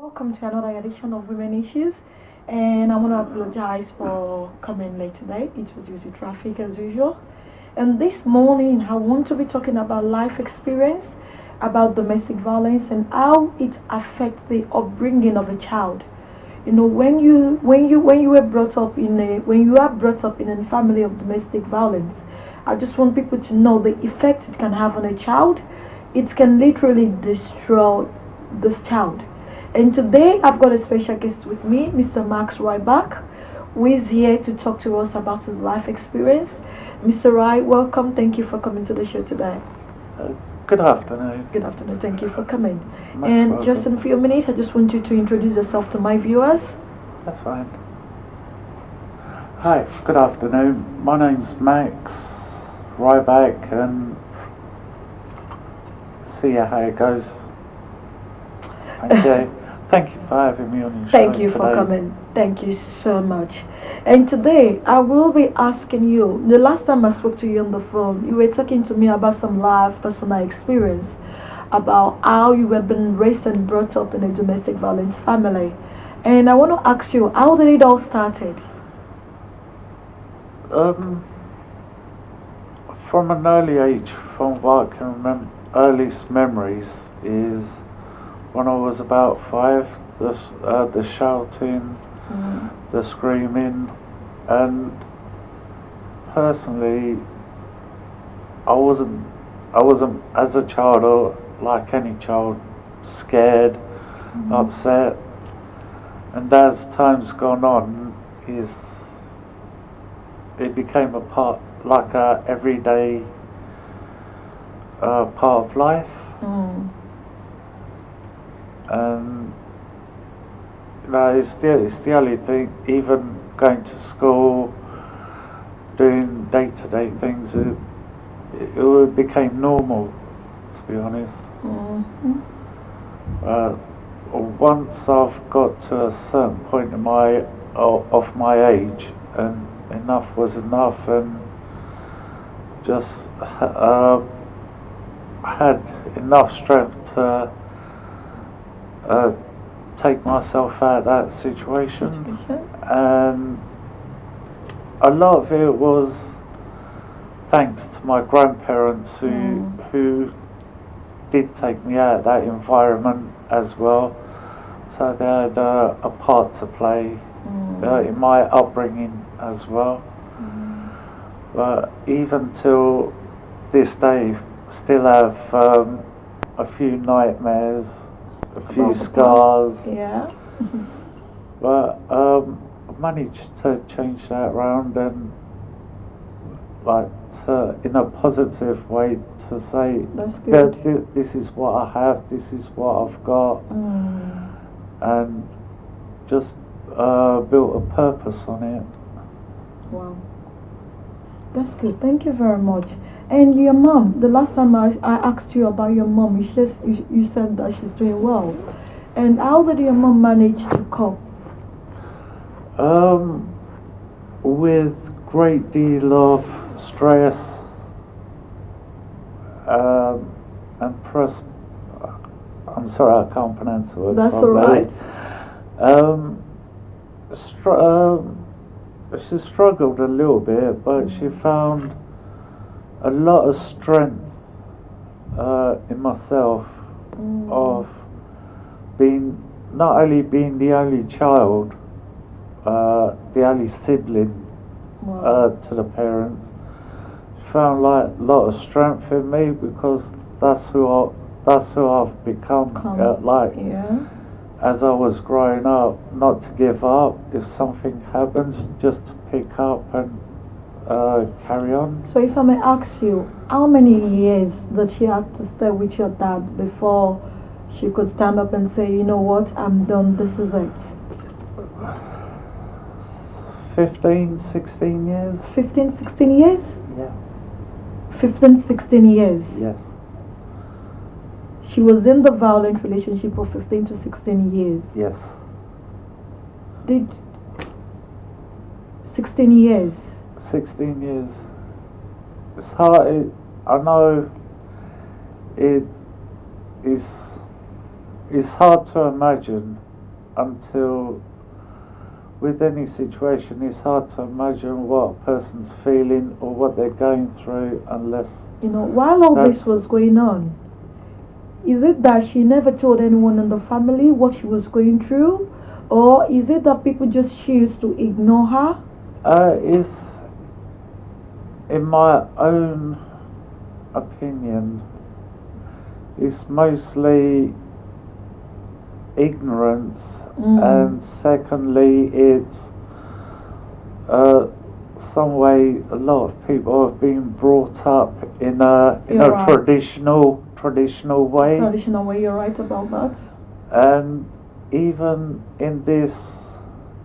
welcome to another edition of Women Issues. And I want to apologize for coming late today. It was due to traffic as usual. And this morning, I want to be talking about life experience, about domestic violence, and how it affects the upbringing of a child. You know, when you were brought up in a when you are brought up in a family of domestic violence, I just want people to know the effect it can have on a child. It can literally destroy this child. And today I've got a special guest with me, Mr. Max Ryback, who is here to talk to us about his life experience. Mr. Ry, welcome. Thank you for coming to the show today. Good afternoon. Good afternoon. Thank you for coming. Most And welcome. just in a few minutes, I just want you to introduce yourself to my viewers. That's fine. Hi, good afternoon. My name's Max Ryback, and see how it goes. Okay. Thank you for having me on your show. Thank you today. for coming. Thank you so much. And today I will be asking you, the last time I spoke to you on the phone, you were talking to me about some life personal experience, about how you were been raised and brought up in a domestic violence family. And I want to ask you, how did it all started? From an early age, from what I can remember, earliest memories is when I was about 5. The shouting, the screaming, and personally, I wasn't as a child, or like any child, scared, upset, and as time's gone on, it became a part, like a everyday part of life. And it's the only thing. Even going to school, doing day-to-day things, it became normal, to be honest. Once I've got to a certain point in of my age, and enough was enough, and just had enough strength to take myself out of that situation. And a lot of it was thanks to my grandparents who did take me out of that environment as well, so they had a part to play in my upbringing as well. But even till this day, still have a few nightmares, a few scars. Yeah. But I managed to change that around, and in a positive way, to say That's good. that this is what I have, this is what I've got, and just built a purpose on it. Wow. That's good. Thank you very much. And your mom, the last time I asked you about your mom, you said that she's doing well. And how did your mom manage to cope? With great deal of stress and I'm sorry, I can't pronounce the word. That's properly. alright. She struggled a little bit, but she found a lot of strength in myself, of not only being the only child, the only sibling to the parents. She found a lot of strength in me, because that's who I've become. As I was growing up, not to give up. If something happens, just to pick up and carry on. So if I may ask you, how many years did she have to stay with your dad before she could stand up and say, you know what, I'm done, this is it? 15, 16 years. 15, 16 years? Yeah. 15, 16 years. Yes. She was in the violent relationship for 15 to 16 years. Yes. Did 16 years? 16 years. It's hard. I know it is it's hard to imagine until, with any situation, it's hard to imagine what a person's feeling or what they're going through unless. While all this was going on, is it that she never told anyone in the family what she was going through? Or is it that people just choose to ignore her? It's, in my own opinion, it's mostly ignorance, and secondly, it's some way a lot of people have been brought up in a Right. traditional way. Traditional way, you're right about that. And even in this,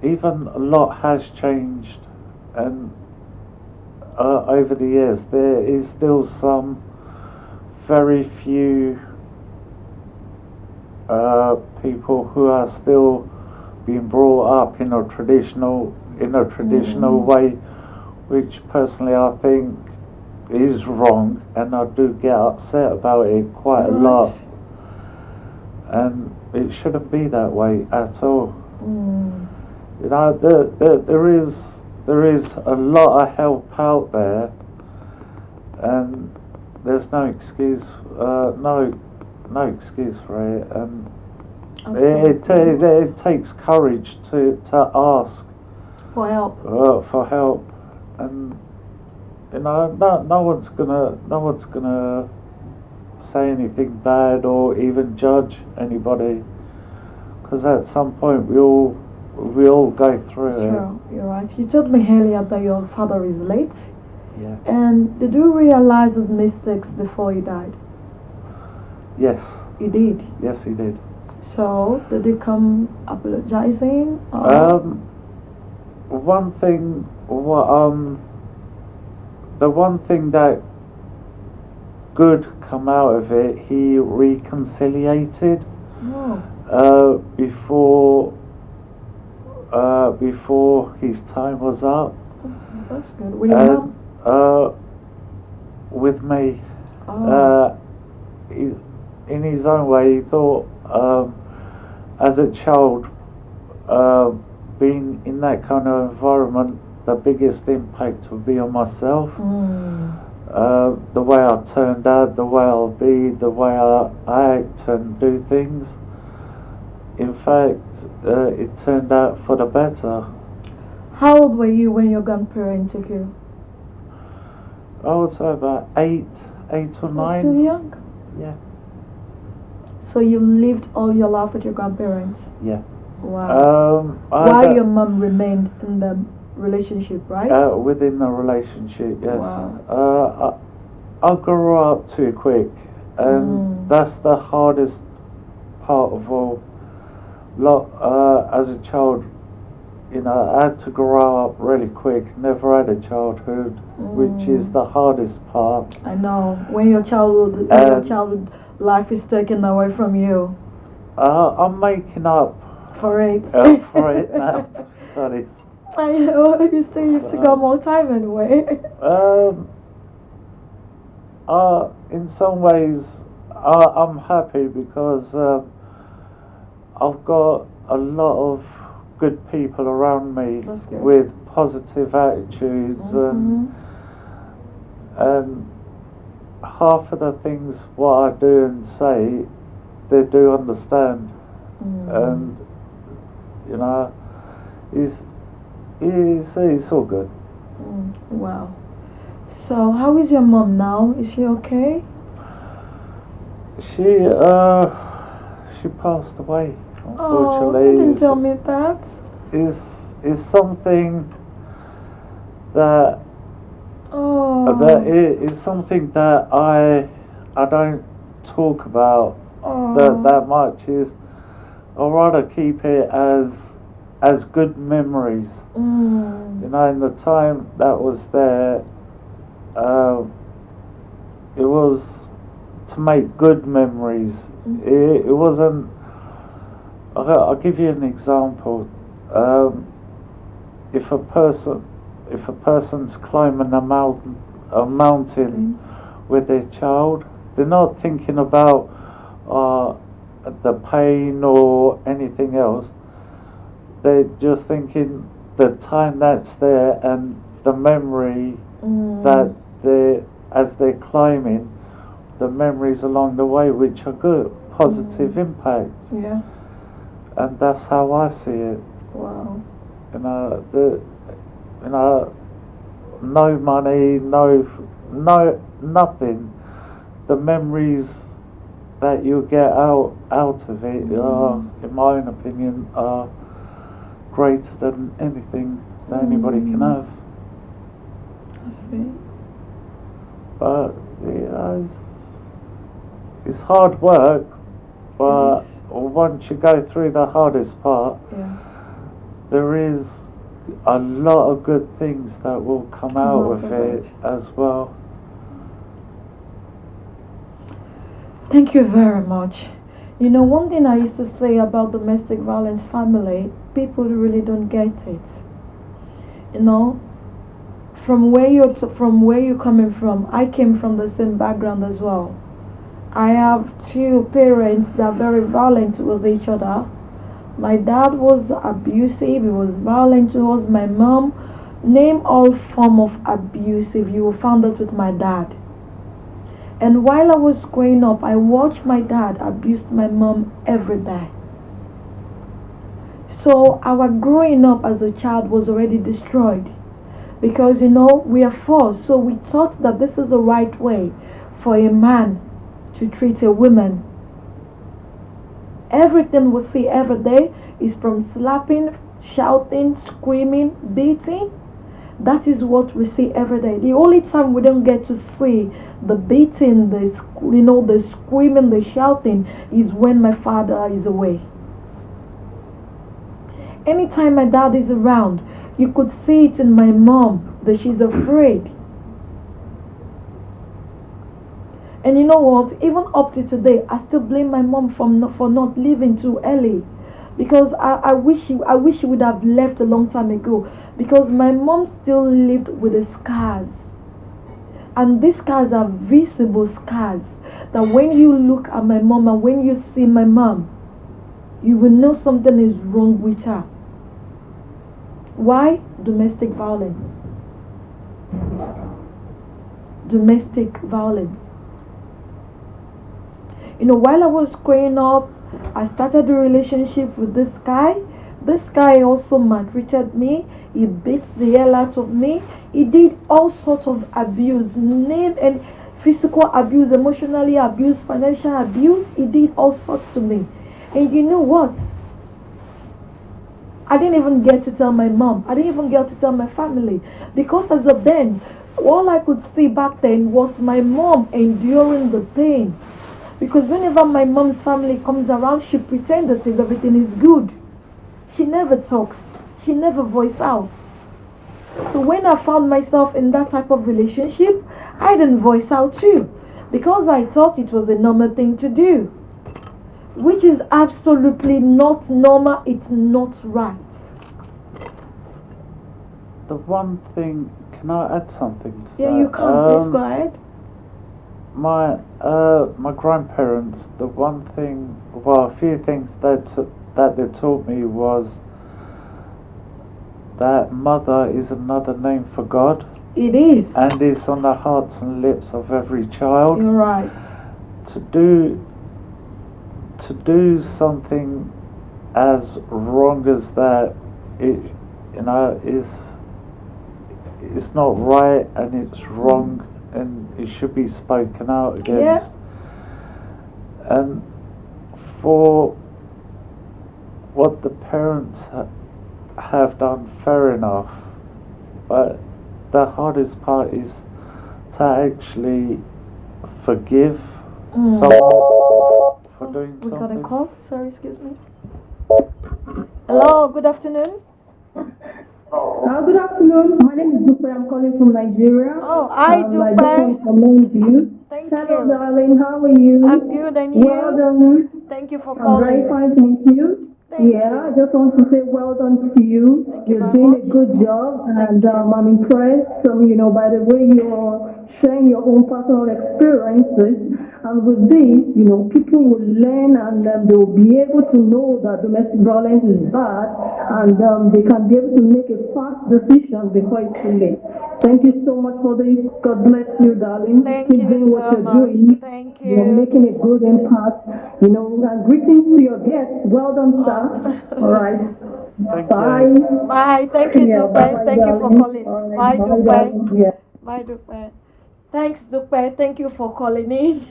even a lot has changed, and over the years there is still some very few people who are still being brought up in a traditional way, which personally I think is wrong, and I do get upset about it quite a lot, and it shouldn't be that way at all. There is a lot of help out there, and there's no excuse no excuse for it, and it takes courage to ask for help. And no one's gonna say anything bad or even judge anybody, because at some point we all go through it. Sure, you're right. You told me earlier that your father is late. Yeah. And did you realize his mistakes before he died? Yes. He did? Yes, he did. So, did he come apologizing? One thing, the one thing that good come out of it, he reconciliated before his time was up. That's good. With your mom? With me. Oh. In his own way, he thought, as a child, being in that kind of environment, the biggest impact would be on myself. The way I turned out, the way I'll be, the way I act and do things. In fact, it turned out for the better. How old were you when your grandparent took you? I would say about 8 or 9. Still young? Yeah. So you lived all your life with your grandparents? Yeah. Wow. While your mom remained in the relationship, right? Within the relationship, yes. Wow. I grew up too quick, and that's the hardest part of all. As a child, I had to grow up really quick. Never had a childhood, which is the hardest part. I know. When your childhood life is taken away from you. I'm making up for it. For it now. That is. I know. You still got more time anyway. In some ways, I'm happy because I've got a lot of good people around me with positive attitudes, and half of the things what I do and say, they do understand, and it's all good. Wow. So how is your mom now? Is she okay? She passed away, unfortunately. Oh, you didn't tell me that. Is something that is something that I don't talk about that much. Is I'd rather keep it as good memories. In the time that was there, it was to make good memories. It wasn't. I'll give you an example. If a person's climbing a mountain with their child, they're not thinking about the pain or anything else. They're just thinking the time that's there and the memory that as they're climbing, the memories along the way, which are good, positive impact. Yeah. And that's how I see it. Wow. No money, nothing. The memories that you get out of it are, in my own opinion, are greater than anything that anybody can have. I see. But it's hard work, but once you go through the hardest part, there is a lot of good things that will come out of it as well. Thank you very much. You know, one thing I used to say about domestic violence family, people really don't get it. You know, from where you're coming from, I came from the same background as well. I have two parents that are very violent towards each other. My dad was abusive, he was violent towards my mom. Name all form of abusive, you will find it with my dad. And while I was growing up, I watched my dad abuse my mom every day. So our growing up as a child was already destroyed. Because, you know, we are forced. So we thought that this is the right way for a man to treat a woman. Everything we see every day is from slapping, shouting, screaming, beating. That is what we see every day. The only time we don't get to see the beating, the screaming, the shouting is when my father is away. Anytime my dad is around, you could see it in my mom that she's afraid. And you know what? Even up to today, I still blame my mom for not leaving too early. Because I wish she would have left a long time ago. Because my mom still lived with the scars. And these scars are visible scars. That when you look at my mom and when you see my mom, you will know something is wrong with her. Why? Domestic violence. Domestic violence. You know, while I was growing up, I started a relationship with this guy. This guy also maltreated me. He beat the hell out of me. He did all sorts of abuse, name and physical abuse, emotionally abuse, financial abuse. He did all sorts to me. And you know what? I didn't even get to tell my mom. I didn't even get to tell my family. Because as of then, all I could see back then was my mom enduring the pain. Because whenever my mom's family comes around, she pretends as if everything is good. She never talks. She never voices out. So when I found myself in that type of relationship, I didn't voice out too. Because I thought it was a normal thing to do. Which is absolutely not normal. It's not right. The one thing, can I add something to that? Yeah, you can. Please go ahead. My grandparents, the one thing, well, a few things that they taught me was that mother is another name for God. It is. And it's on the hearts and lips of every child. You're right. To do something as wrong as that, it's not right and it's wrong. And it should be spoken out against. Yeah. And for what the parents have done, fair enough. But the hardest part is to actually forgive someone for doing something. We got a call. Sorry, excuse me. Hello, good afternoon. Good afternoon. My name is Dupe. I'm calling from Nigeria. Oh, hi, Dupe. I just want to commend you. Thank Hello, you. darling. How are you? I'm good, and you? Well done. Thank you for I'm calling. very fine, thank you. Thank you. I just want to say well done to you. Thank you You're very doing much. a good job, and you. I'm impressed. By the way you're sharing your own personal experiences. And with this, people will learn and they will be able to know that domestic violence is bad, and they can be able to make a fast decision before it's too late. Thank you so much for this. God bless you, darling. Thank Keep you doing what so you're much. doing. Thank You're you. making a good impact. And greetings to your guests. Well done, sir. All right. Thank Bye. you. Bye. Thank you, Yeah, Dupe. bye, Thank you for darling. calling. All right. Bye, Bye, Dupe. darling. Yeah. Bye, Dupe. Thanks, Dupe. Thank you for calling in.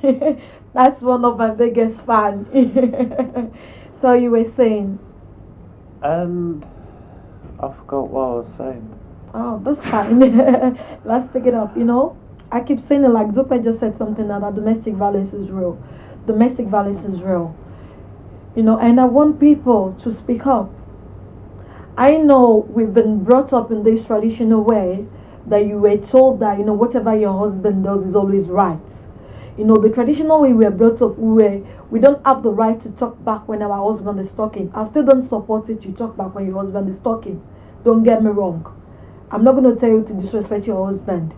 That's one of my biggest fans. So you were saying? And I forgot what I was saying. Oh, that's fine. Let's pick it up. I keep saying it like Dupe just said something that domestic violence is real. Domestic violence is real. And I want people to speak up. I know we've been brought up in this traditional way that you were told that, whatever your husband does is always right. The traditional way we were brought up, we don't have the right to talk back when our husband is talking. I still don't support it. You talk back when your husband is talking. Don't get me wrong. I'm not going to tell you to disrespect your husband.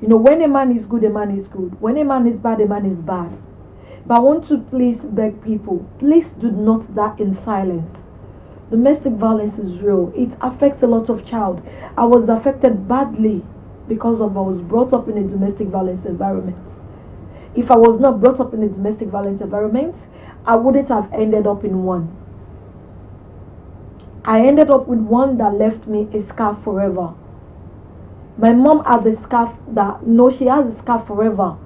When a man is good, a man is good. When a man is bad, a man is bad. But I want to please beg people, please do not die in silence. Domestic violence is real. It affects a lot of child. I was affected badly because I was brought up in a domestic violence environment. If I was not brought up in a domestic violence environment, I wouldn't have ended up in one. I ended up with one that left me a scar forever. My mom had a scar she has a scar forever.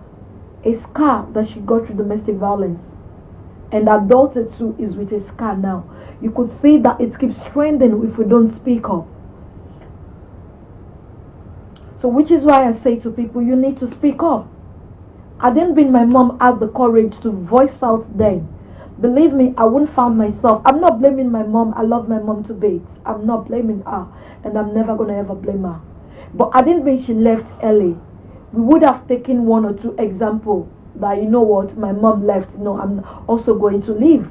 A scar that she got through domestic violence. And her daughter too is with a scar now. You could see that it keeps trending if we don't speak up. So which is why I say to people, you need to speak up. I didn't bring my mom had the courage to voice out then. Believe me, I wouldn't find myself. I'm not blaming my mom. I love my mom to bits. I'm not blaming her. And I'm never going to ever blame her. But I didn't mean she left early. We would have taken one or two examples that, my mom left. I'm also going to leave.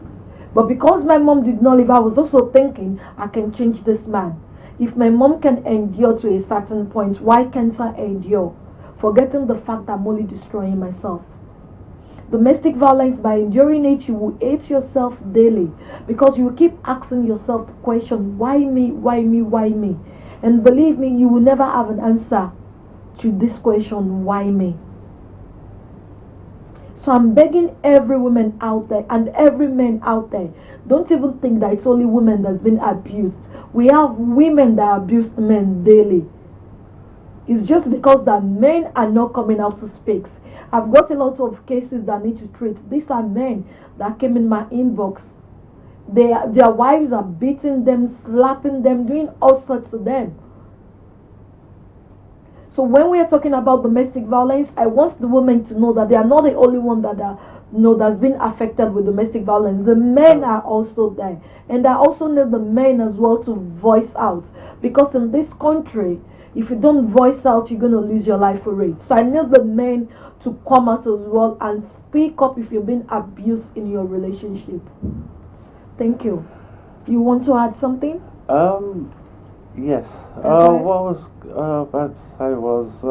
But because my mom did not leave, I was also thinking, I can change this man. If my mom can endure to a certain point, why can't I endure? Forgetting the fact that I'm only destroying myself. Domestic violence, by enduring it, you will hate yourself daily. Because you will keep asking yourself the question, why me, why me, why me? And believe me, you will never have an answer to this question, why me? So I'm begging every woman out there and every man out there, don't even think that it's only women that's been abused. We have women that abuse men daily. It's just because that men are not coming out to speak. I've got a lot of cases that I need to treat. These are men that came in my inbox. Their wives are beating them, slapping them, doing all sorts to them. So when we are talking about domestic violence, I want the women to know that they are not the only one that's been affected with domestic violence. The men are also there. And I also need the men as well to voice out. Because in this country, if you don't voice out, you're going to lose your life for it. So I need the men to come out as well and speak up if you've been abused in your relationship. Thank you. You want to add something? Yes. Okay. What I was about to say was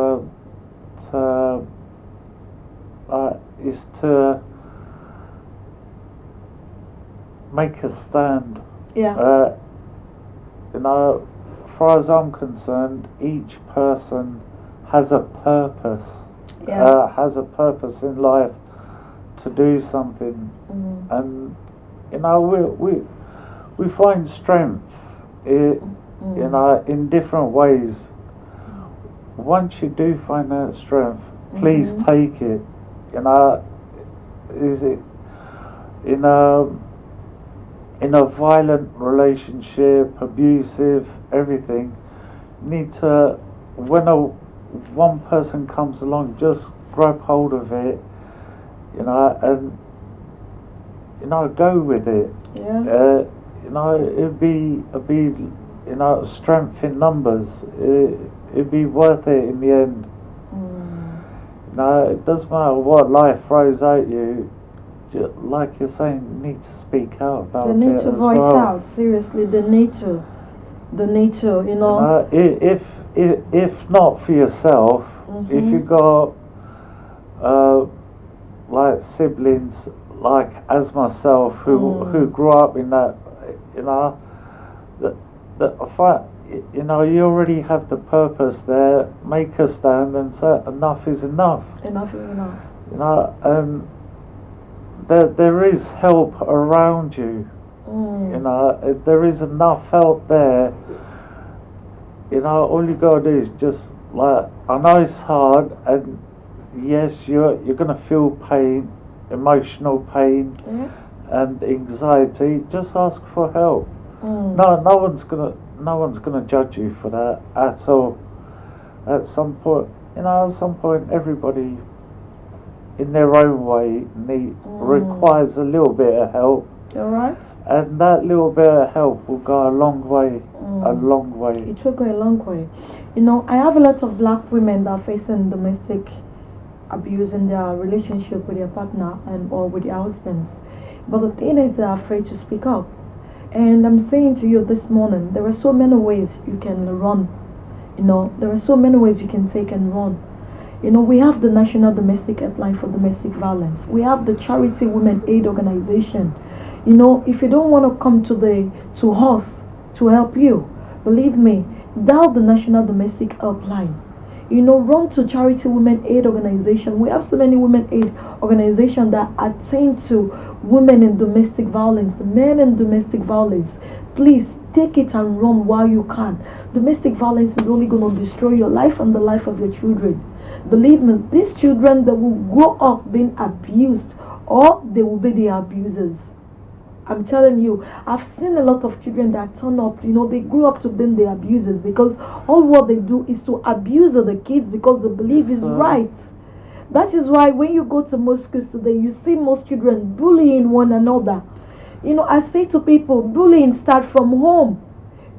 is to make a stand. Yeah. As far as I'm concerned, each person has a purpose. Yeah. Has a purpose in life to do something, and we find strength in different ways. Once you do find that strength, please take it. Is it in a violent relationship, abusive, everything? You need to, when one person comes along, just grab hold of it, and go with it. Yeah. It'd be strength in numbers. It'd be worth it in the end. It doesn't matter what life throws at you. Like you're saying, you need to speak out about it. They need to as voice well. out. Seriously, they need to. If not for yourself, If you got like siblings, like as myself, who grew up in that, you know, that I find, you know, you already have the purpose there. Make a stand and say enough is enough. Enough is enough. You know, and there is help around you. You know, there is enough help there. You know, all you gotta do is just, like, I know it's hard, and yes, you're gonna feel pain, emotional pain, and anxiety. Just ask for help. No one's gonna judge you for that at all. At some point, you know, everybody in their own way requires a little bit of help. All right. And that little bit of help will go a long way. A long way. It will go a long way. You know, I have a lot of black women that are facing domestic abuse in their relationship with their partner and or with their husbands. But the thing is, they're afraid to speak up. And I'm saying to you this morning, there are so many ways you can run. You know, there are so many ways you can take and run. You know, we have the National Domestic Helpline for Domestic Violence. We have the Charity Women Aid Organization. You know, if you don't want to come to us to help you, believe me, dial the National Domestic Helpline. You know, run to Charity Women Aid Organization. We have so many women aid organizations that attend to women in domestic violence, the men in domestic violence. Please take it and run while you can. Domestic violence is only going to destroy your life and the life of your children. Believe me, these children that will grow up being abused, or they will be the abusers. I'm telling you, I've seen a lot of children that turn up, you know, they grew up to being the abusers because all what they do is to abuse other kids because they believe is right. That is why when you go to most schools today, you see most children bullying one another. You know, I say to people, bullying starts from home.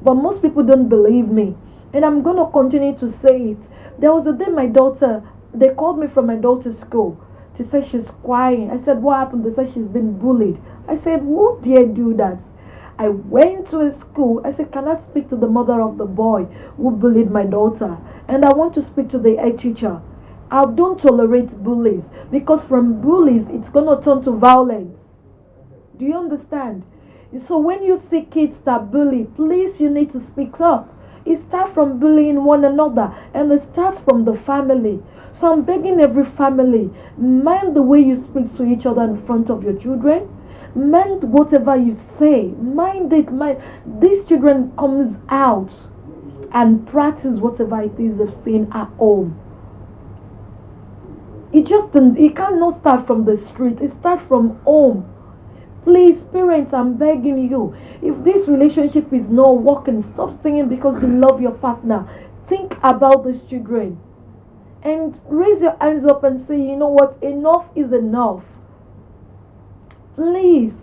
But most people don't believe me. And I'm going to continue to say it. There was a day my daughter, they called me from my daughter's school to say she's crying. I said, what happened? They said she's been bullied. I said, who dare do that? I went to a school. I said, can I speak to the mother of the boy who bullied my daughter? And I want to speak to the head teacher. I don't tolerate bullies because from bullies, it's going to turn to violence. Do you understand? So when you see kids that bully, please, you need to speak up. It starts from bullying one another and it starts from the family. So I'm begging every family, mind the way you speak to each other in front of your children. Mind whatever you say. Mind it. These children comes out and practice whatever it is they've seen at home. It cannot start from the street. It starts from home. Please, parents, I'm begging you. If this relationship is not working, stop singing because you love your partner. Think about these children. And raise your hands up and say, you know what? Enough is enough. Please.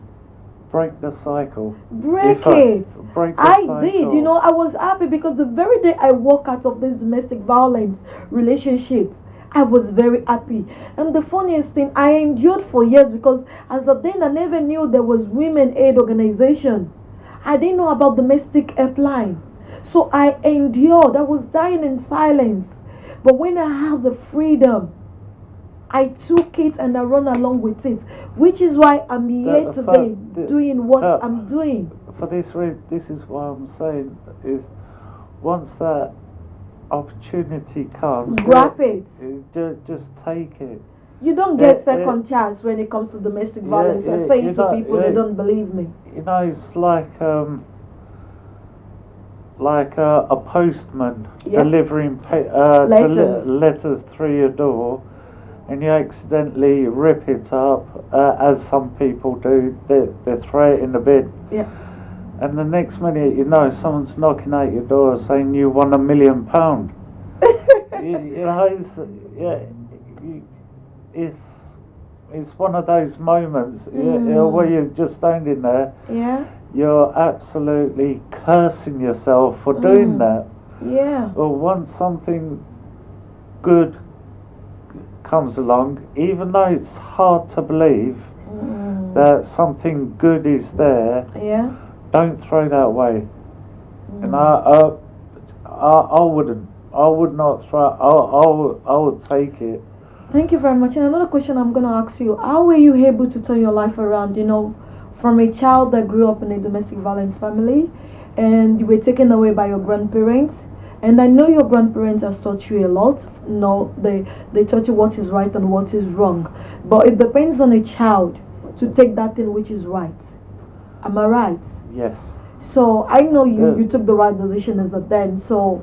Break the cycle. Break it. Break the cycle. Did. You know, I was happy because the very day I walk out of this domestic violence relationship, I was very happy. And the funniest thing, I endured for years because as of then I never knew there was women aid organization. I didn't know about domestic helpline. So I endured. I was dying in silence. But when I have the freedom, I took it and I run along with it, which is why I'm here today doing what I'm doing. For this reason, this is what I'm saying is, once that opportunity comes, grab it. Just take it. You don't get second chance when it comes to domestic violence. I say it to people, they don't believe me. You know, it's like a postman delivering letters through your door, and you accidentally rip it up, as some people do. They throw it in the bin. Yeah. And the next minute, you know, someone's knocking at your door saying you won £1 million. It's one of those moments where you're just standing there. Yeah. You're absolutely cursing yourself for doing that. Yeah. Well, once something good comes along, even though it's hard to believe that something good is there, don't throw that away. And I I would not try. I would take it. Thank you very much. And another question I'm going to ask you: how were you able to turn your life around? From a child that grew up in a domestic violence family, and you were taken away by your grandparents. And I know your grandparents has taught you a lot. They taught you what is right and what is wrong. But it depends on a child to take that thing which is right. Am I right? Yes. So I know you took the right decision as a then. So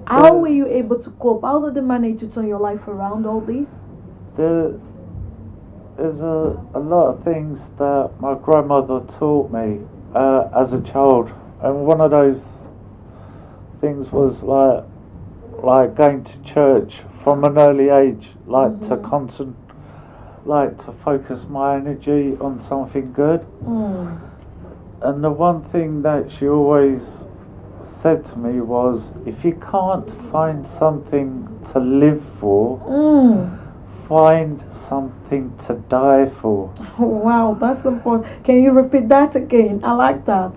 how were you able to cope? How did you manage to turn your life around all this? There's a lot of things that my grandmother taught me as a child, and one of those things was like going to church from an early age, like to focus my energy on something good. And the one thing that she always said to me was, if you can't find something to live for, find something to die for. Wow, that's important. Can you repeat that again? I like that.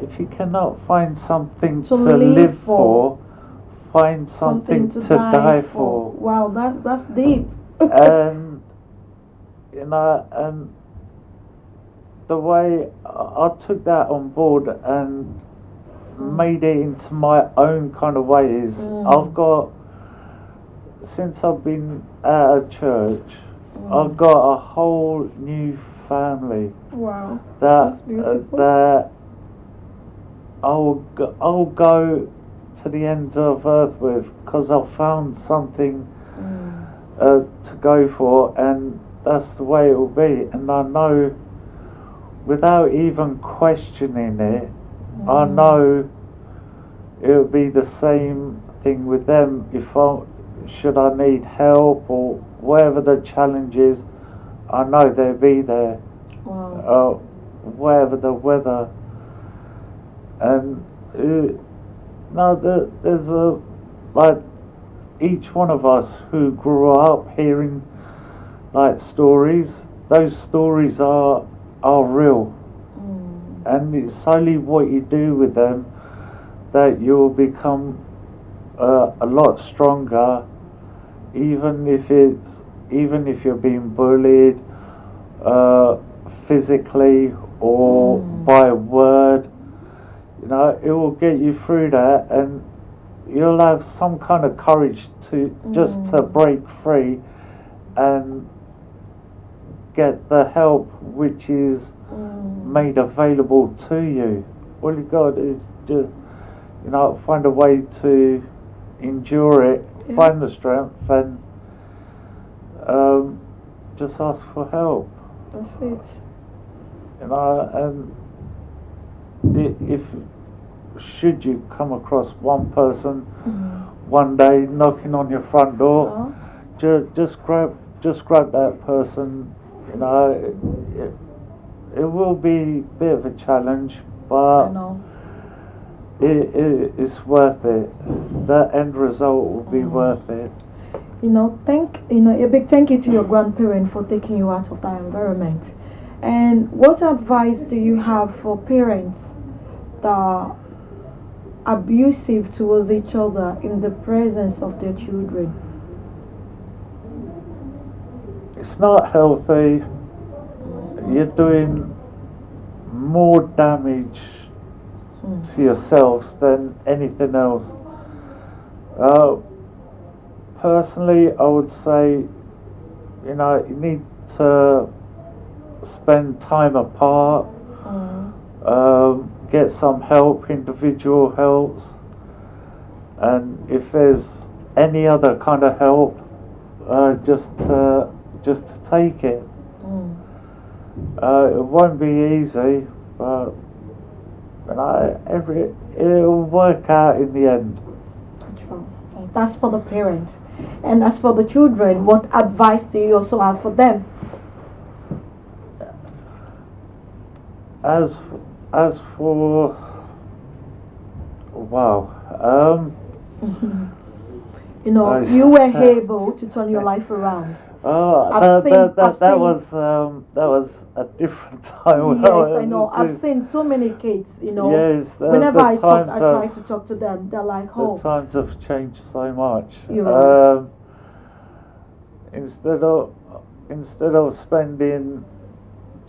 If you cannot find something to live for, find something to die for. Wow, that's deep. And and the way I took that on board and made it into my own kind of way is since I've been at a church, I've got a whole new family. Wow, that's beautiful. That I'll go to the ends of earth with, because I've found something to go for, and that's the way it will be. And I know, without even questioning it, I know it'll be the same thing with them. Should I need help or whatever the challenge is, I know they'll be there. Wow. Whatever the weather. And there's like each one of us who grew up hearing like stories. Those stories are real, and it's only what you do with them that you'll become a lot stronger. Even if you're being bullied physically or by word, it will get you through that, and you'll have some kind of courage to just to break free and get the help which is made available to you. All you got is just find a way to endure it, find the strength, and just ask for help. That's it. And if should you come across one person one day knocking on your front door, just grab that person. It will be a bit of a challenge, but it's worth it. The end result will be worth it. A big thank you to your grandparent for taking you out of that environment. And what advice do you have for parents that are abusive towards each other in the presence of their children? It's not healthy. You're doing more damage to yourselves than anything else. Personally, I would say, you need to spend time apart, get some help, individual helps, and if there's any other kind of help, just to take it. It won't be easy, but it'll work out in the end. That's for the parents. And as for the children, what advice do you also have for them? As for you were able to turn your life around. Oh, that was a different time. Yes, I know. I've seen so many kids, you know. Yes, whenever I try to talk to them, they're like, "Oh." The times have changed so much. You're right. Instead of spending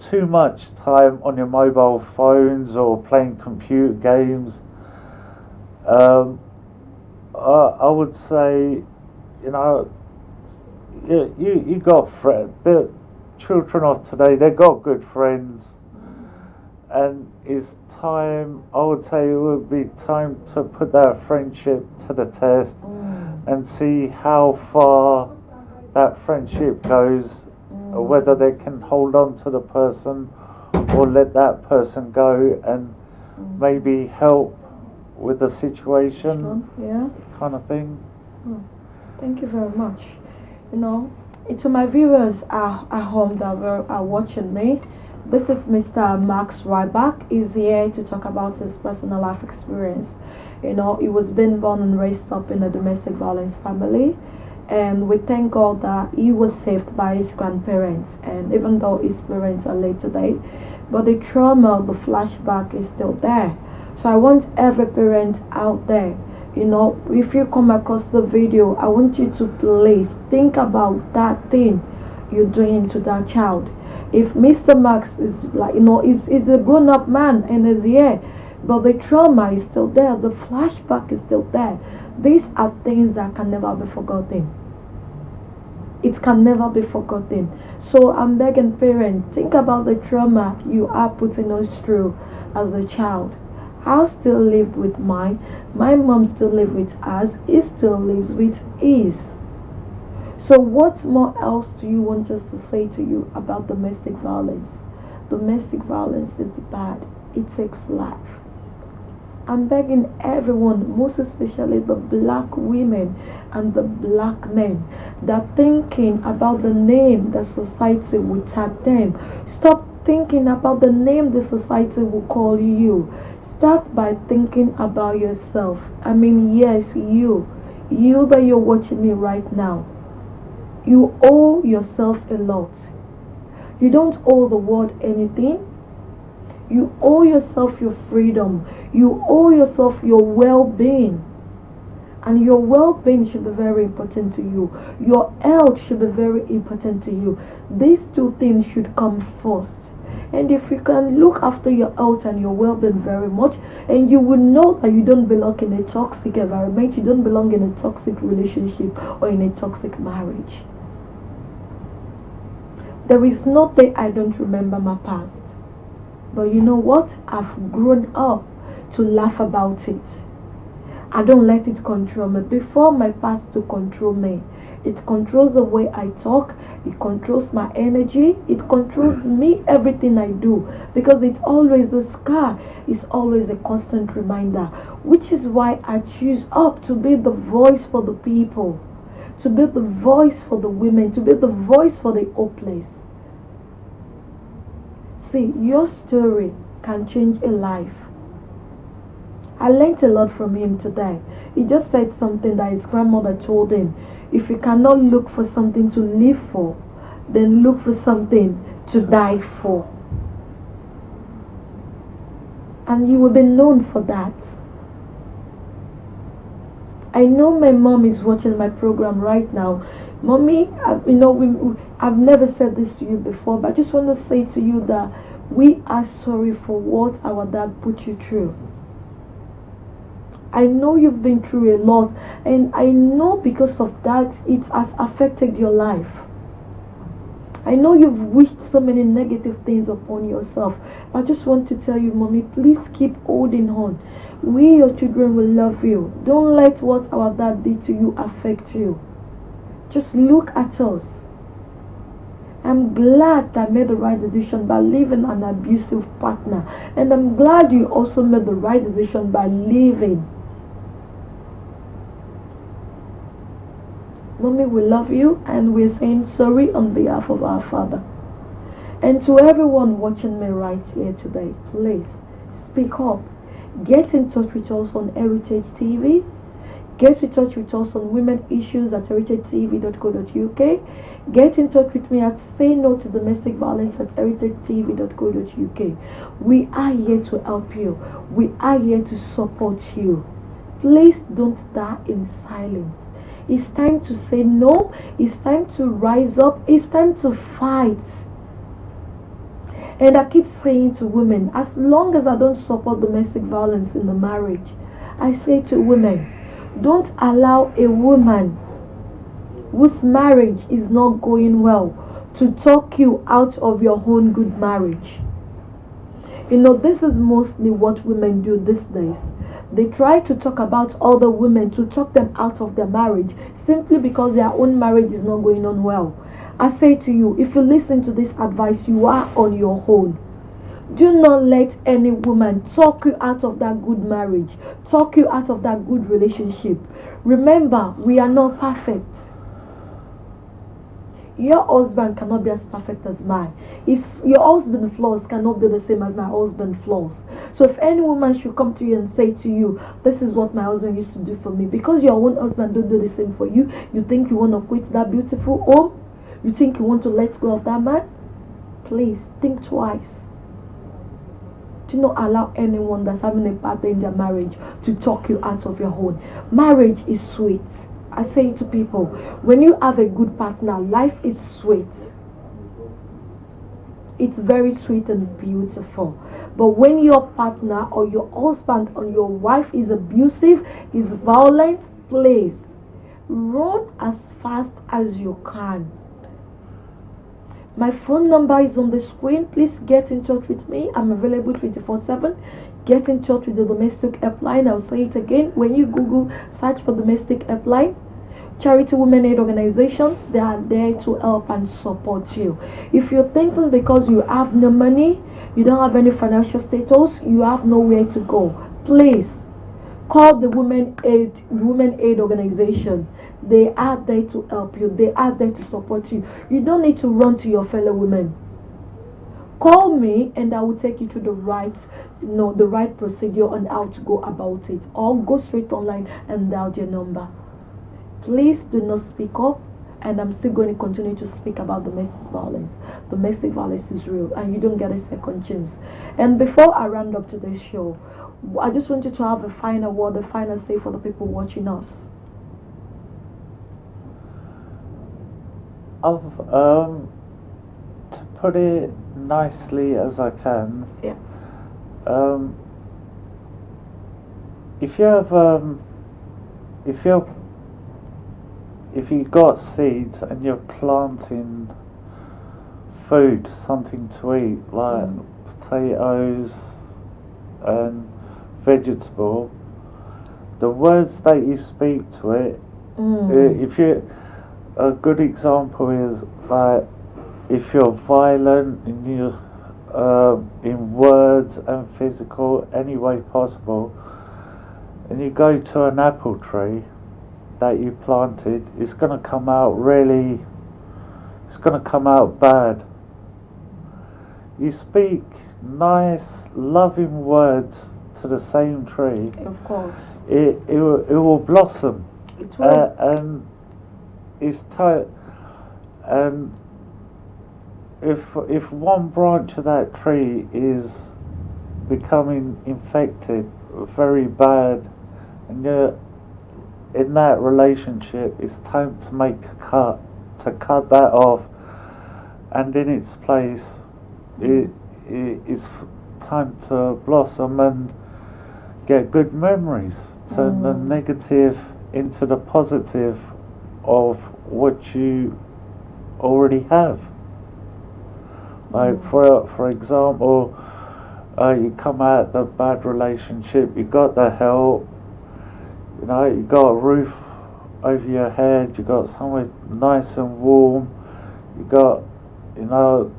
too much time on your mobile phones or playing computer games, I would say, you know, you got friends. The children of today, they got good friends, and it's time. I would say it would be time to put that friendship to the test and see how far that friendship goes, or whether they can hold on to the person or let that person go and maybe help with the situation, kind of thing. Thank you very much. You know, to my viewers at home that are watching me, this is Mr. Max Ryback. He's here to talk about his personal life experience. You know, he was being born and raised up in a domestic violence family, and we thank God that he was saved by his grandparents, and even though his parents are late today, but the trauma, the flashback is still there. So I want every parent out there, you know, if you come across the video, I want you to please think about that thing you're doing to that child. If Mr. Max is like, you know, is a grown-up man and is here, but the trauma is still there, the flashback is still there. These are things that can never be forgotten. It can never be forgotten. So I'm begging parents, think about the trauma you are putting us through as a child. I still lived with mine. My mom still lived with us. He still lives with his. So what more else do you want us to say to you about domestic violence? Domestic violence is bad. It takes life. I'm begging everyone, most especially the black women and the black men, that thinking about the name the society will tag them. Stop thinking about the name the society will call you. Start by thinking about yourself. I mean, yes, you that you're watching me right now. You owe yourself a lot. You don't owe the world anything. You owe yourself your freedom. You owe yourself your well-being. And your well-being should be very important to you. Your health should be very important to you. These two things should come first. And if you can look after your health and your well-being very much, and you will know that you don't belong in a toxic environment, you don't belong in a toxic relationship or in a toxic marriage. There is no day I don't remember my past. But you know what? I've grown up to laugh about it. I don't let it control me. Before my past to control me, it controls the way I talk, it controls my energy, it controls me, everything I do, because it's always a scar, it's always a constant reminder, which is why I choose up to be the voice for the people, to be the voice for the women, to be the voice for the hopeless. See, your story can change a life. I learned a lot from him today. He just said something that his grandmother told him. If you cannot look for something to live for, then look for something to die for. And you will be known for that. I know my mom is watching my program right now. Mommy, I've never said this to you before, but I just want to say to you that we are sorry for what our dad put you through. I know you've been through a lot, and I know because of that it has affected your life. I know you've wished so many negative things upon yourself, but I just want to tell you, Mommy, please keep holding on. We, your children, will love you. Don't let what our dad did to you affect you. Just look at us. I'm glad I made the right decision by leaving an abusive partner, and I'm glad you also made the right decision by leaving. Mommy, we love you, and we're saying sorry on behalf of our father. And to everyone watching me right here today, please speak up. Get in touch with us on HeritageTV. Get in touch with us on women issues at HeritageTV.co.uk. Get in touch with me at say no to domestic violence at HeritageTV.co.uk. We are here to help you. We are here to support you. Please don't die in silence. It's time to say no. It's time to rise up. It's time to fight. And I keep saying to women, as long as I don't support domestic violence in the marriage, I say to women, don't allow a woman whose marriage is not going well to talk you out of your own good marriage. You know, this is mostly what women do these days. They try to talk about other women to talk them out of their marriage simply because their own marriage is not going on well. I say to you, if you listen to this advice, you are on your own. Do not let any woman talk you out of that good marriage, talk you out of that good relationship. Remember, we are not perfect. Your husband cannot be as perfect as mine. If your husband's flaws cannot be the same as my husband's flaws. So if any woman should come to you and say to you, this is what my husband used to do for me, because your own husband don't do the same for you, you think you want to quit that beautiful home? You think you want to let go of that man? Please think twice. Do not allow anyone that's having a partner in their marriage to talk you out of your own. Marriage is sweet. I say to people, when you have a good partner, life is sweet. It's very sweet and beautiful. But when your partner or your husband or your wife is abusive, is violent, please run as fast as you can. My phone number is on the screen. Please get in touch with me. I'm available 24/7. Get in touch with the domestic helpline. I'll say it again. When you Google, search for domestic helpline. Charity Women Aid Organization, they are there to help and support you. If you're thinking because you have no money, you don't have any financial status, you have nowhere to go, please call the Women Aid Organization. They are there to help you. They are there to support you. You don't need to run to your fellow women. Call me and I will take you through the right procedure on how to go about it. Or go straight online and dial your number. Please do not speak up, and I'm still going to continue to speak about domestic violence. Domestic violence is real and you don't get a second chance. And before I round up today's show, I just want you to have a final word, a final say for the people watching us. To put it nicely as I can, yeah. If you got seeds and you're planting food, something to eat, like potatoes and vegetable, the words that you speak to it, a good example is like if you're violent in words and physical, any way possible, and you go to an apple tree that you planted, it's going to come out bad. You speak nice, loving words to the same tree, of course, it will blossom. It will. And it's tight. And if one branch of that tree is becoming infected very bad, and you're in that relationship, it's time to make a cut, to cut that off, and in its place it's time to blossom and get good memories, turn the negative into the positive of what you already have. Like for example, you come out the bad relationship, you got the help, you know, you got a roof over your head, you got somewhere nice and warm, you got, you know,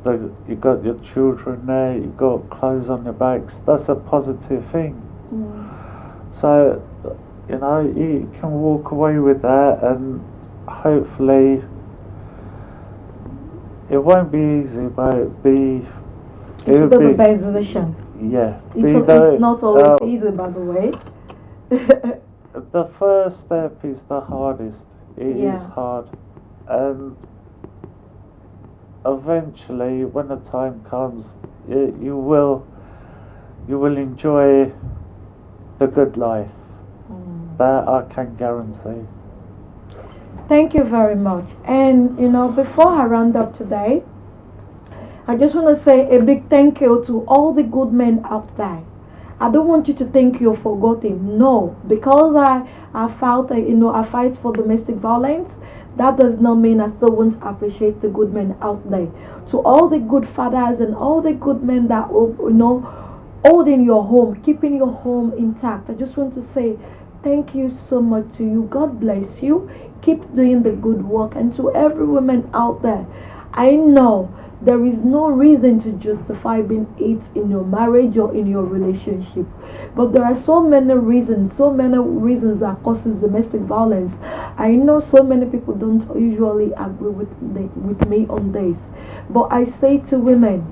you got your children there, you got clothes on your backs. That's a positive thing. So, you know, you can walk away with that, and hopefully it won't be easy, but it'll be the best decision. Yeah. It's not always easy, by the way. the first step is the hardest. It is Yeah. hard, and eventually, when the time comes, you will enjoy the good life. That I can guarantee. Thank you very much. And before I round up today, I just want to say a big thank you to all the good men out there. I don't want you to think you're forgotten. No, because I fight for domestic violence. That does not mean I still won't appreciate the good men out there. To all the good fathers and all the good men that holding your home, keeping your home intact. I just want to say thank you so much to you. God bless you. Keep doing the good work. And to every woman out there, I know there is no reason to justify being hate in your marriage or in your relationship. But there are so many reasons that causes domestic violence. I know so many people don't usually agree with me on this. But I say to women,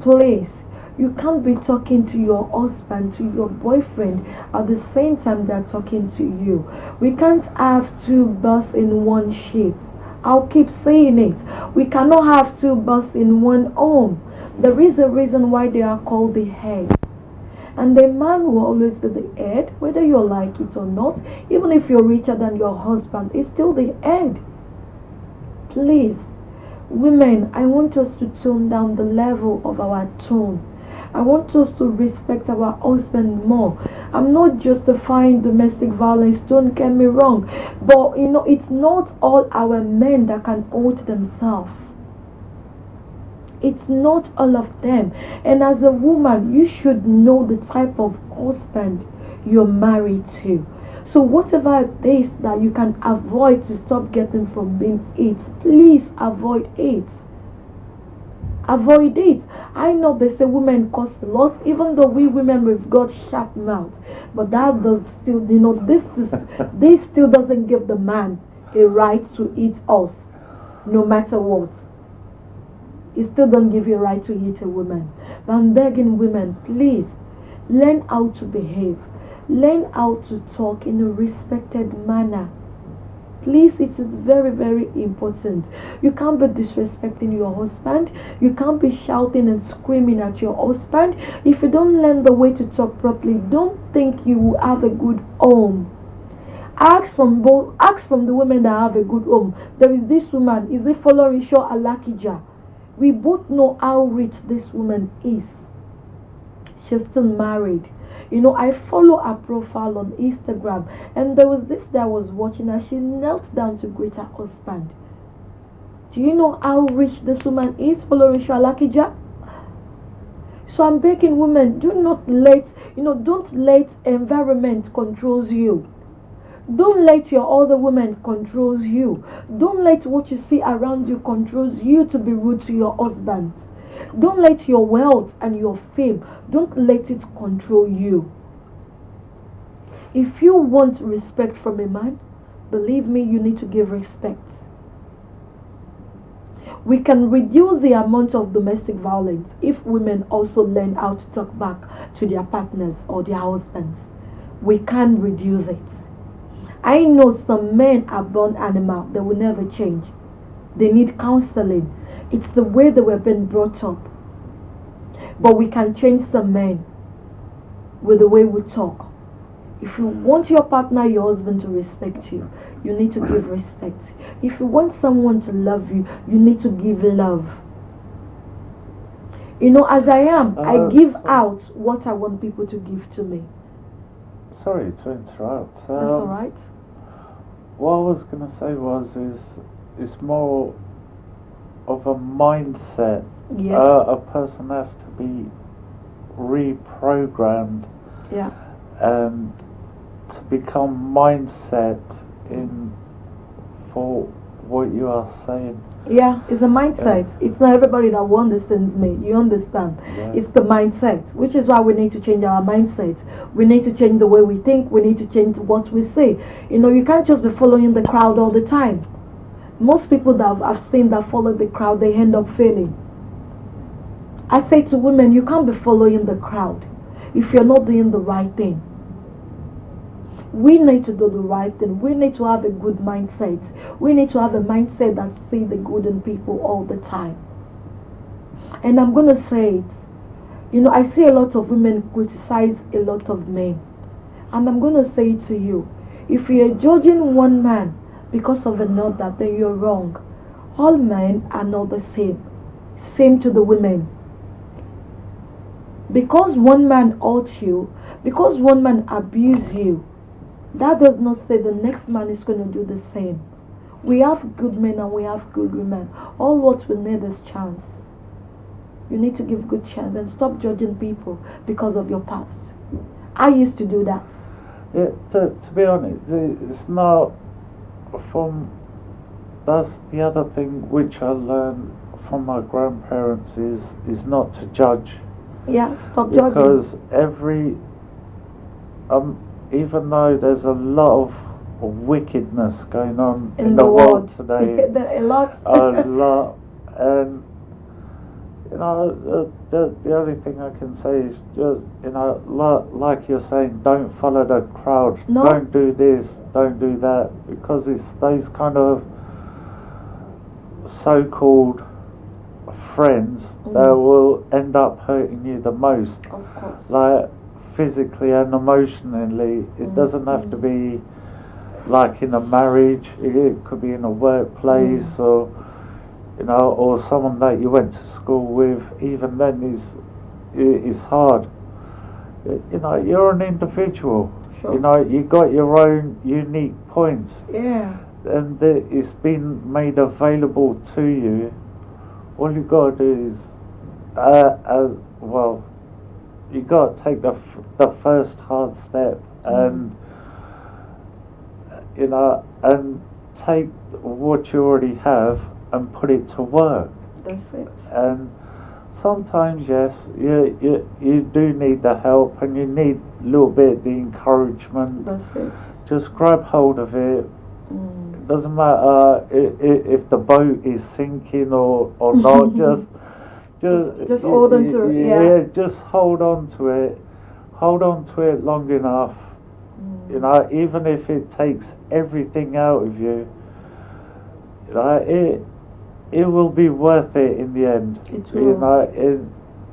please, you can't be talking to your husband, to your boyfriend at the same time they're talking to you. We can't have two birds in one ship. I'll keep saying it. We cannot have two birds in one home. There is a reason why they are called the head. And the man will always be the head, whether you like it or not. Even if you're richer than your husband, it's still the head. Please, women, I want us to tone down the level of our tone. I want us to respect our husband more. I'm not justifying domestic violence, don't get me wrong. But it's not all our men that can hold themselves. It's not all of them. And as a woman, you should know the type of husband you're married to. So whatever it is that you can avoid to stop getting from being it, please avoid it. Avoid it. I know they say women cost a lot, even though we women we've got sharp mouth, but that does still, this still doesn't give the man a right to eat us, no matter what. It still don't give you a right to eat a woman. But I'm begging women, please learn how to behave, learn how to talk in a respected manner. Please, it is very, very important. You can't be disrespecting your husband. You can't be shouting and screaming at your husband. If you don't learn the way to talk properly, don't think you will have a good home. Ask from the women that have a good home. There is this woman, is it Folorisho Alakija? We both know how rich this woman is. She's still married. I follow her profile on Instagram, and there was this that I was watching her. She knelt down to greet her husband. Do you know how rich this woman is, Folorisho Alakija? So I'm begging women, don't let environment controls you. Don't let your other women controls you. Don't let what you see around you controls you to be rude to your husbands. Don't let your wealth and your fame, don't let it control you. If you want respect from a man, believe me, you need to give respect. We can reduce the amount of domestic violence if women also learn how to talk back to their partners or their husbands. We can reduce it. I know some men are born animal, they will never change. They need counseling. It's the way they were being brought up. But we can change some men with the way we talk. If you want your partner, your husband to respect you, you need to give respect. If you want someone to love you, you need to give love. As I am, I give out what I want people to give to me. Sorry to interrupt. That's all right. What I was going to say it's more of a mindset. Yeah. A person has to be reprogrammed. Yeah. And to become mindset in for what you are saying. Yeah, it's a mindset. It's not everybody that understands me. You understand? Yeah. It's the mindset, which is why we need to change our mindset. We need to change the way we think. We need to change what we say. You can't just be following the crowd all the time. Most people that I've seen that follow the crowd, they end up failing. I say to women, you can't be following the crowd if you're not doing the right thing. We need to do the right thing. We need to have a good mindset. We need to have a mindset that see the good in people all the time. And I'm gonna say it. You know, I see a lot of women criticize a lot of men. And I'm gonna say it to you. If you're judging one man because of another, then you're wrong. All men are not the same. Same to the women. Because one man hurt you, because one man abuse you, that does not say the next man is going to do the same. We have good men and we have good women. All what we need is chance. You need to give good chance and stop judging people because of your past. I used to do that. Yeah, to be honest, it's not from. That's the other thing which I learned from my grandparents is not to judge. Yeah, stop judging. Because even though there's a lot of wickedness going on in the world today, a lot, and you know, the only thing I can say is just, you know, like you're saying, don't follow the crowd. No. Don't do this, don't do that, because it's those kind of so-called friends that will end up hurting you the most. Of course. Like physically and emotionally. It doesn't have to be like in a marriage. It could be in a workplace or, you know, or someone that you went to school with. Even then is hard. You know, you're an individual. Sure. You know, you got your own unique points. Yeah. And it's been made available to you. All you got to do is, you got to take the first hard step and, you know, and take what you already have and put it to work. That's it. And sometimes, yes, you do need the help and you need a little bit of the encouragement. That's it. Just grab hold of it. It doesn't matter if the boat is sinking or not. just hold on to it. Yeah, just hold on to it. Hold on to it long enough. You know, even if it takes everything out of you, you know, it will be worth it in the end. It will.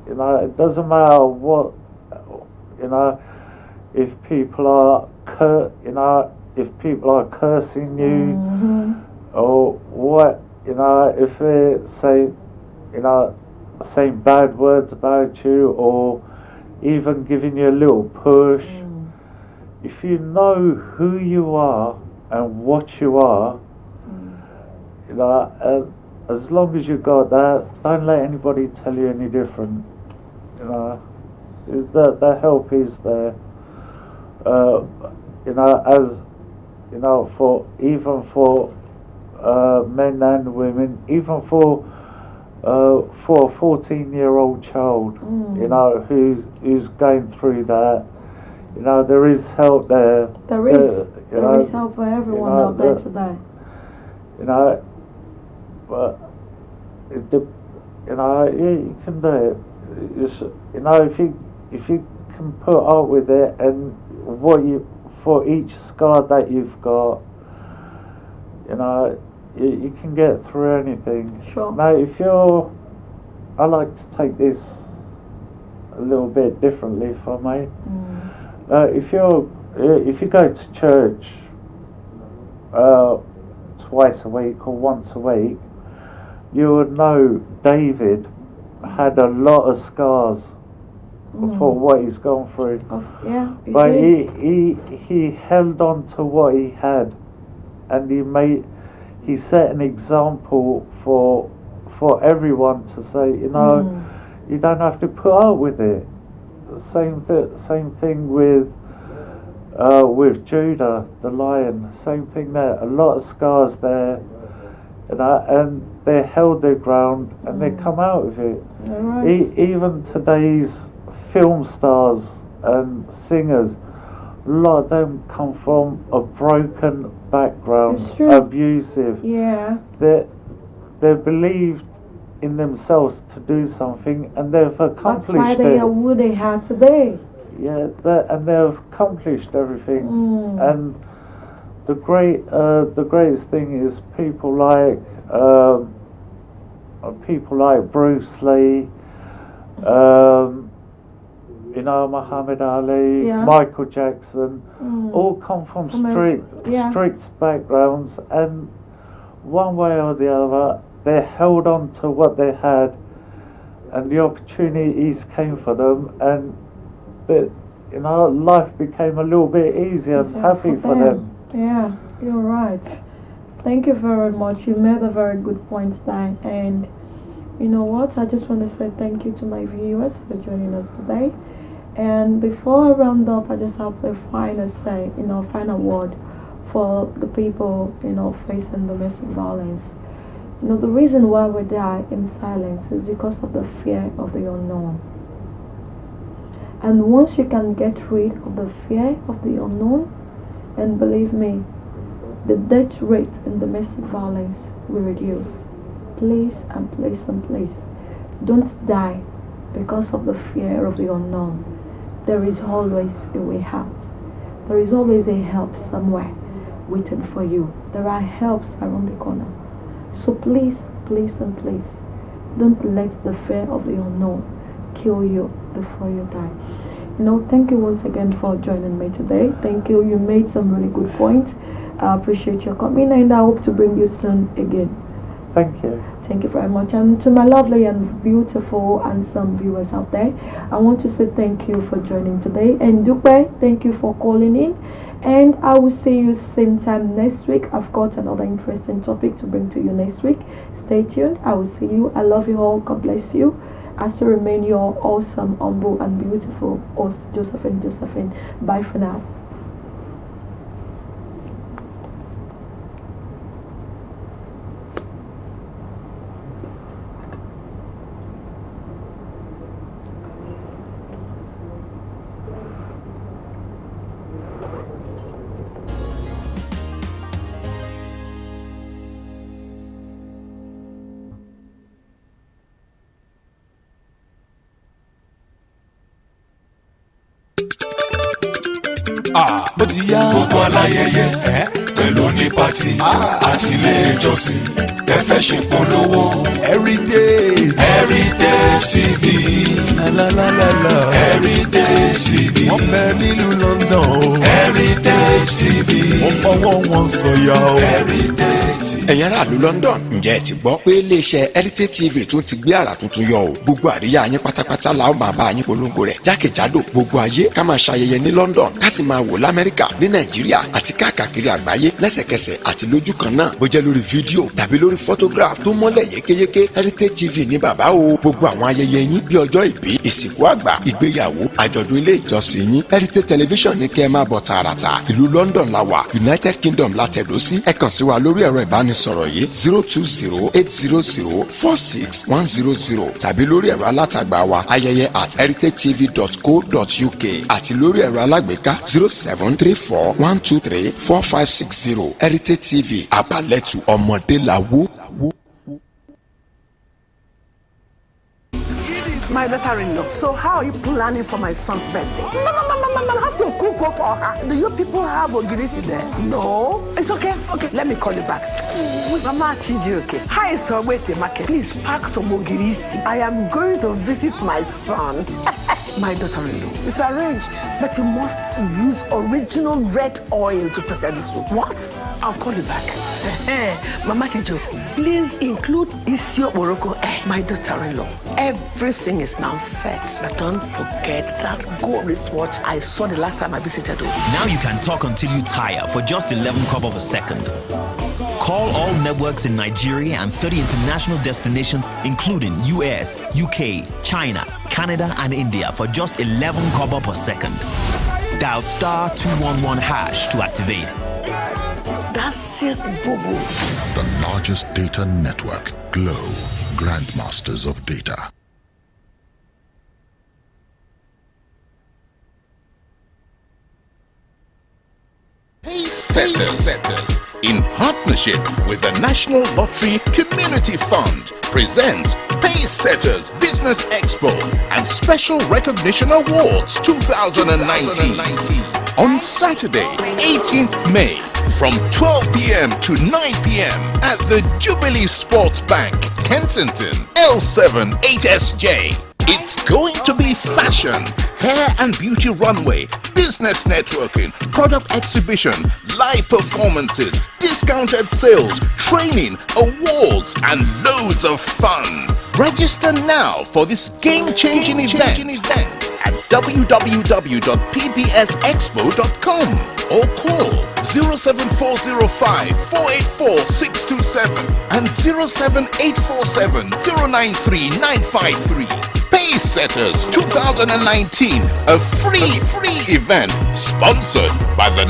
You know, it doesn't matter what, you know, if people are if people are cursing you or what, you know, if they say, you know, saying bad words about you or even giving you a little push, if you know who you are and what you are, you know, as long as you got that, don't let anybody tell you any different. You know, the help is there. You know, as you know, for men and women, even for a 14-year-old child, you know, who's going through that, you know, there is help there. There is help for everyone out there today. You know, but you know, you can do it. Just, you know, if you can put up with it and for each scar that you've got, you know, you can get through anything. Sure. Now, I like to take this a little bit differently for me. If you go to church twice a week or once a week, you would know David had a lot of scars for what he's gone through. But he held on to what he had, and he set an example for everyone to say, you know, you don't have to put up with it. Same thing with Judah the lion. Same thing there. A lot of scars there, you know, and they held their ground and they come out of it. Right. Even today's film stars and singers, a lot of them come from a broken background, abusive. Yeah. They believed in themselves to do something and they've accomplished it. That's why they are who they are today. Yeah, and they've accomplished everything. And the greatest thing is people like Bruce Lee, Muhammad Ali, Michael Jackson, all come from strict backgrounds, and one way or the other, they held on to what they had, and the opportunities came for them, and life became a little bit easier and happy for them. Yeah, you're right. Thank you very much. You made a very good point there, and you know what? I just want to say thank you to my viewers for joining us today. And before I round up, I just have the final word for the people, facing domestic violence. The reason why we die in silence is because of the fear of the unknown. And once you can get rid of the fear of the unknown, and believe me, the death rate in domestic violence will reduce. Please and please and please, don't die because of the fear of the unknown. There is always a way out. There is always a help somewhere waiting for you. There are helps around the corner. So please, please and please, don't let the fear of the unknown kill you before you die. Thank you once again for joining me today. Thank you. You made some really good points. I appreciate your coming, and I hope to bring you soon again. Thank you. Thank you very much. And to my lovely and beautiful and some viewers out there, I want to say thank you for joining today. And Dupe, thank you for calling in. And I will see you same time next week. I've got another interesting topic to bring to you next week. Stay tuned. I will see you. I love you all. God bless you. I still remain your awesome, humble, and beautiful host, Josephine. Bye for now. bó ti yá. gbogbo aláyẹyẹ pẹ̀lú ní pàtì àti ilé ìjọsìn ẹ fẹ́ ṣe polówó. Heritage TV. Heritage TV. wọ́n bẹ nílùú London o. Heritage TV. wọ́n fọwọ́ wọn sọ̀yà o. Heritage TV. ẹ̀yin aráàlú London ǹjẹ́ ẹ ti gbọ́ pé iléeṣẹ́ Heritage TV tún ti gbé àrà tuntun yọ o. gbogbo àríyá yín pátápátá la ó máa bá yín polongo rẹ̀ jákèjádò gbogbo ayé ká máa ṣayẹyẹ ní London ká sì máa wò l'Amẹ́ríkà ní Nàìjíríà àti káàkiri àgbáyé lẹ́sẹ̀kẹsẹ̀ àti lójú kan náà bó jẹ́ lórí fídíò tàbí lórí photograph tó mọ́lẹ̀ yékéyéké Heritage TV ní bàbá o. gbogbo àwọn ayẹyẹ yín bí ọjọ́ ìbí ìsìnkú àgbà ìgbéyàwó àjọ̀dún ilé ìjọsìn yín Heritage Television ní kẹ́ ẹ máa bọ̀ tààràtà ìlú London la wà United Kingdom la tẹ̀dó sí ẹ kàn sí wa lórí ẹ̀rọ ìbánisọ̀rọ̀ yìí 020-800-46100 tàbí lórí ẹ̀rọ alátagbà wa ayẹyẹ @heritagetv.co.uk àti lórí ẹ̀rọ alágbèéká 0734-123-4560 Heritage TV àbálẹ̀tù ọmọdé la wó. My daughter-in-law. So how are you planning for my son's birthday? Mama, I have to cook up for her. Do you people have ogirisi there? No. It's okay. Okay, let me call you back. Mama, okay. Hi, so wait a market. Please pack some ogirisi. I am going to visit my son. My daughter-in-law. It's arranged. But you must use original red oil to prepare the soup. What? I'll call you back. Mama Chijo, please include Isio Morocco. My daughter-in-law. Everything is now set. But don't forget that gold wristwatch I saw the last time I visited you. Now you can talk until you tire for just 11 kobo of a second. Call all networks in Nigeria and 30 international destinations including US, UK, China, Canada and India for just 11 kobo per second. Dial *211# to activate. That's it, Bobo. The largest data network, Glow, grandmasters of data. Settle in partnership with the National Lottery Community Fund presents Pacesetters Business Expo and Special Recognition Awards 2019 on Saturday, 18th May from 12 p.m. to 9 p.m. at the Jubilee Sports Bank, Kensington, L7 8SJ. It's going to be fashion, hair and beauty runway, business networking, product exhibition, live performances, discounted sales, training, awards, and loads of fun. Register now for this game-changing event at www.pbsexpo.com or call 07405 484 627 and 07847 093 953. Pacesetters 2019, a free event sponsored by the